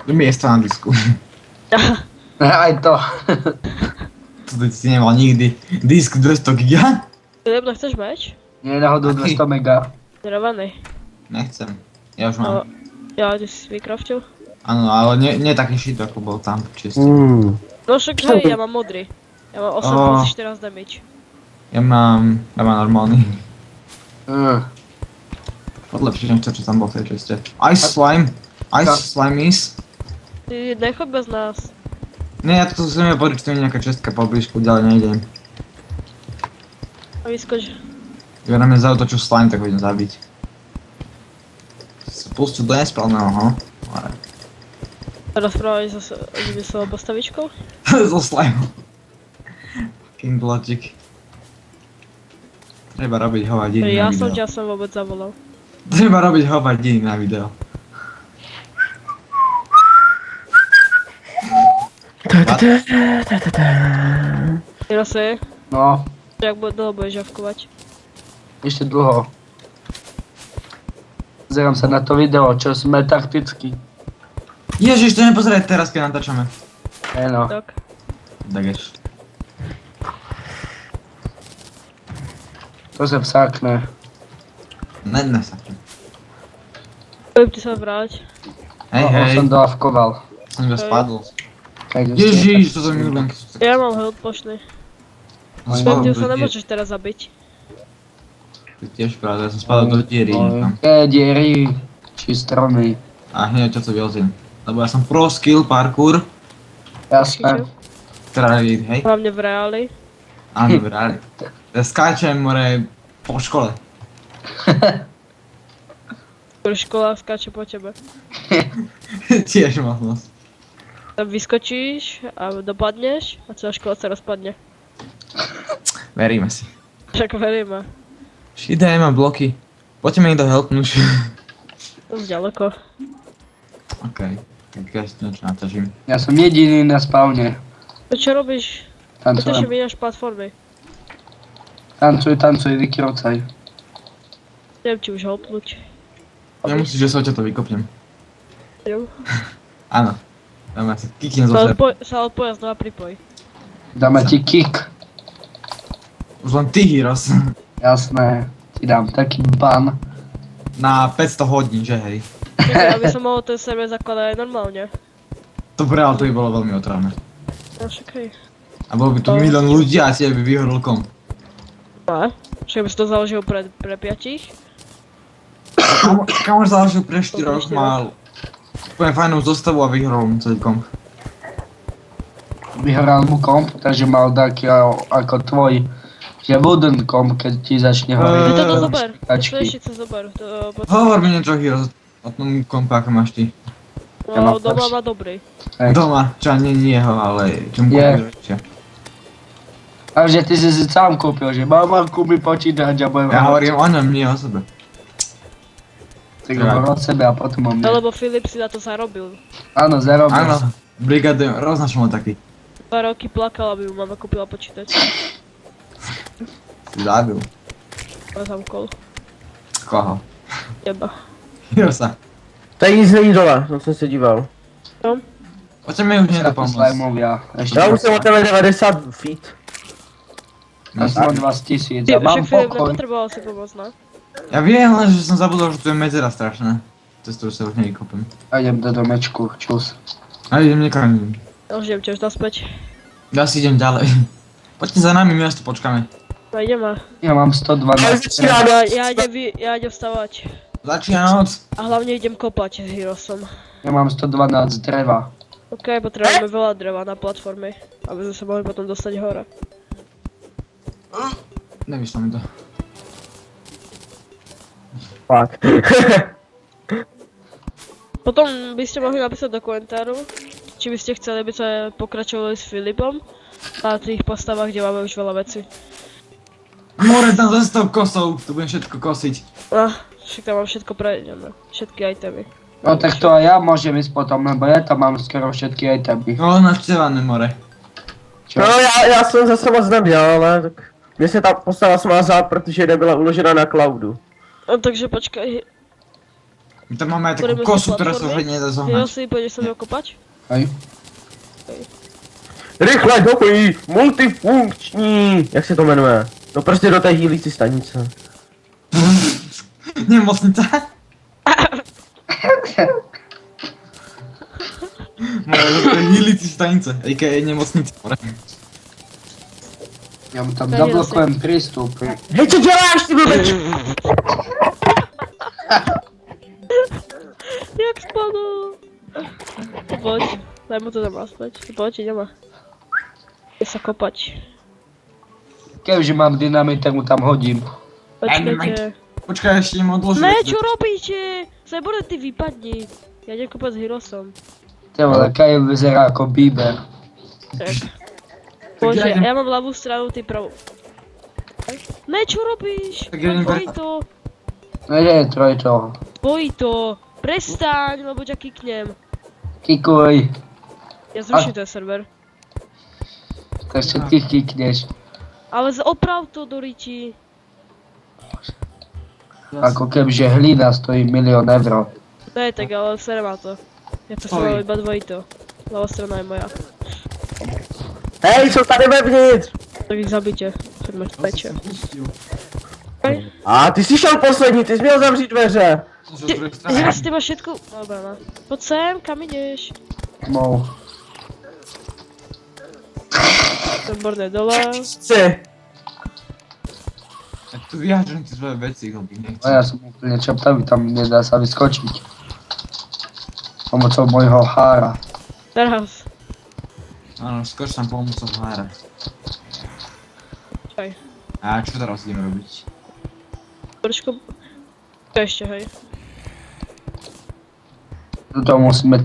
Do miesta na disku. Aj to. To ty si nemal nikdy. Disk 200 giga? Filip, nechceš meč? Nie je náhodou 200 mega. Drevený. Nechcem. Ja už mám. Ja, ty si vykraftil? Áno, ale nie taký shit, ako bol tam čistý. No však hej, ja mám modrý. Ja mám 8 plus 14 damage. Ja mám normálny. Mm. Odlepšie než to, čo tam bol v tej česte. Ice slime. Ice slime is. Ty nechod bez nás. Nie, ja to chcem povedať, že to je nejaká čestka po blížku, ďalej nejdem. A vyskoč. Keď na mňa zautočil slime, tak ho idem zabiť. Sa pustil do nesprávneho, ho? Rozprávať zase vymyslel postavičkou? So slime. Fucking logic. Treba robiť hovadiny na Ja video. som ťa vôbec zavolal. Treba robiť hovadiny na video. Hirose, No, jak dlho budeš žavkovať? ešte dlho. Zerám sa na to video, čo sme takticky. Ježiš, to nepozeraj teraz, keď natáčame. No. Tak. Dageš. To sa vsákne. Ne sa. Filip, ty sa vráť. Hej, No, hej. som doavkoval. Som iba spadol. Tak, Ježiš, to som milujem. Ja mám health pošný. Filip, ty už sa nemôžeš teraz zabiť. Ty tiež pravda, ja som spadol do diery niekam. Diery, či stromy. A hneď čo to vyhozím. Lebo ja som pro skill parkour. Jasné. Teda, hej. Hlavne v reáli. Áno, vrali. Ja skáčem, more, po škole. Škola skáče po tebe. Tiež možnosť. Tam vyskočíš a dopadneš a celá škola sa rozpadne. Veríme si. Však veríme. Šidé, mám bloky. Poďte mi niekto helpnúť. Dosť ďaleko. Okej. Tak ja si to niečo natážim. Ja som jediný na spawne. To čo robíš? Pretože Tancujem. vyňaš platformy. Tancuj, vykrocaj. Neviem, či už helpnúť. Nemusíš, že sa ťa to vykopnem. Jo. Áno. Dáme si kiknem zo seba. Sa odpoja znova pripoj. Dáme ti kick. Už len ty, Heroes. Jasné. Ti dám taký ban. Na 500 hodín, že hej. Čakaj, aby som mohol ten server zakladať aj normálne. Dobre, ale to by bolo veľmi otravné. No však hej. A bolo by tu milión ľudí a si by vyhorol komp. No, však by si to založil pre 5. Kamož založil pre 4 mal úplne fajnú zostavu a vyhorol mu celý komp. Vyhral mu komp, takže mal taký ako tvoj. Že wooden komp, keď ti začne hovoriť. Ty toto zober. Tačky. Flešice zober. Hovor mi niečo, Heroes, o tom kompe, ako máš ty. Ja mám No, doma flash. má dobrý. Doma, čo nie jeho, ale čo mu Je. kúpiš. A že ty si sám kúpil, že mama kúpi počítač a budem Ja hovorím o ňom, nie o sebe. Tak hovor od sebe a potom o mne. Lebo Filip si na to zarobil. Áno, zarobil. Áno, brigadujem, roznačil len taký. 2 roky plakal, aby mu mama kúpila počítač. Si zabil. A zamkol. Koho? Teba. Heroesa. Tady nic není dole, no jsem se díval. No, Poďte mi už nie do pomôcť. Slimovia. Ešte Já už jsem od tebe 90 feet. Ja som od vás 1000 ty, a mám však Filip pokoj. nepotreboval si pomôcť, no. Ja viem, len že som zabudol, že tu je medzera strašná. Cez ktorú sa už nevykopem. A idem do domečku, čus. A idem niekam. Ja už idem tiež naspäť. Ja si idem ďalej. Poďte za nami, my vás tu počkáme. No ideme. Ja mám 112. Ja idem vstavať. Začína noc. A hlavne idem kopať s Heroesom. Ja mám 112 dreva. Ok, potrebujeme veľa dreva na platformy, aby sme sa mohli potom dostať hore. Nevyšlo mi to. Fuck. Potom by ste mohli napísať do komentáru, či by ste chceli, aby sme pokračovali s Filipom na tých postavách, kde máme už veľa vecí. More tam zase tou kosou, tu budem všetko kosiť. Však tam mám všetko prejdeme, všetky itemy. No tak to aj ja môžem ísť potom, lebo ja tam mám skoro všetky itemy. No, navštevané more. Čo? No já jsem zase moc neměl, ale tak... Mně se ta postava smázá, protože nebyla uložena na cloudu. No takže počkaj, My tam máme aj takú Budeme kosu, si ktorá sa platformy. už nedá Jo zohnať. si, pôjdeš sa mnou kopať? Hej. Rychle dopij, multifunkční, jak se to jmenuje? No prostě do té hýlící stanice. Nemocnica? Moje to je hýlicí stanice, a.k.a. nemocnice. Ja mu tam Tady zablokujem prístup. Hej, co děláš, ty blbeč? Jak spadl? Poď, daj mu to tam naspäť. Poď, ideme. Je sa kopať. Keďže mám dynamit, tak mu tam hodím. Počkajte. Počkaj, ešte im odložím. Ne, čo robíte? Sebore, ty vypadni. Ja idem kopať s Hirosom. Ty vole, Kajem vyzerá ako Bieber. Tak. Tak Bože, ja idem- ja mám ľavú stranu, ty pravú. Ne, čo robíš? Tak ja idem Bojí to. No je, trojčo. Bojí to. Prestaň, lebo ťa kiknem. Kikuj. Ja zruším ten server. Tak sa ty kikneš. Ale oprav to do riti. Ako kebyže hlína stojí 1 000 000 eur. Ne, tak ale sere má to. Ja to som Oj. mal iba dvojito. Ľavá strana je moja. Hej, jsou tady vevnitř! Tak ich zabite. Tak máš peče. A ty jsi šel poslední, ty jsi měl zavřít dveře. Hiros, ty máš všetko... Dobre, no. Poď sem, kam ideš? Mou. Výborné, dole. Chci. Tak tu vyhážem ty svoje veci, chlapík, nechci. A ja som úplne čaptavý, tam nedá sa vyskočiť. Pomocou mojho hára. Teraz. Áno, skoč tam pomocou hára. Čaj. A čo teraz ideme robiť? Trošku... Čo ešte, hej. Tuto musíme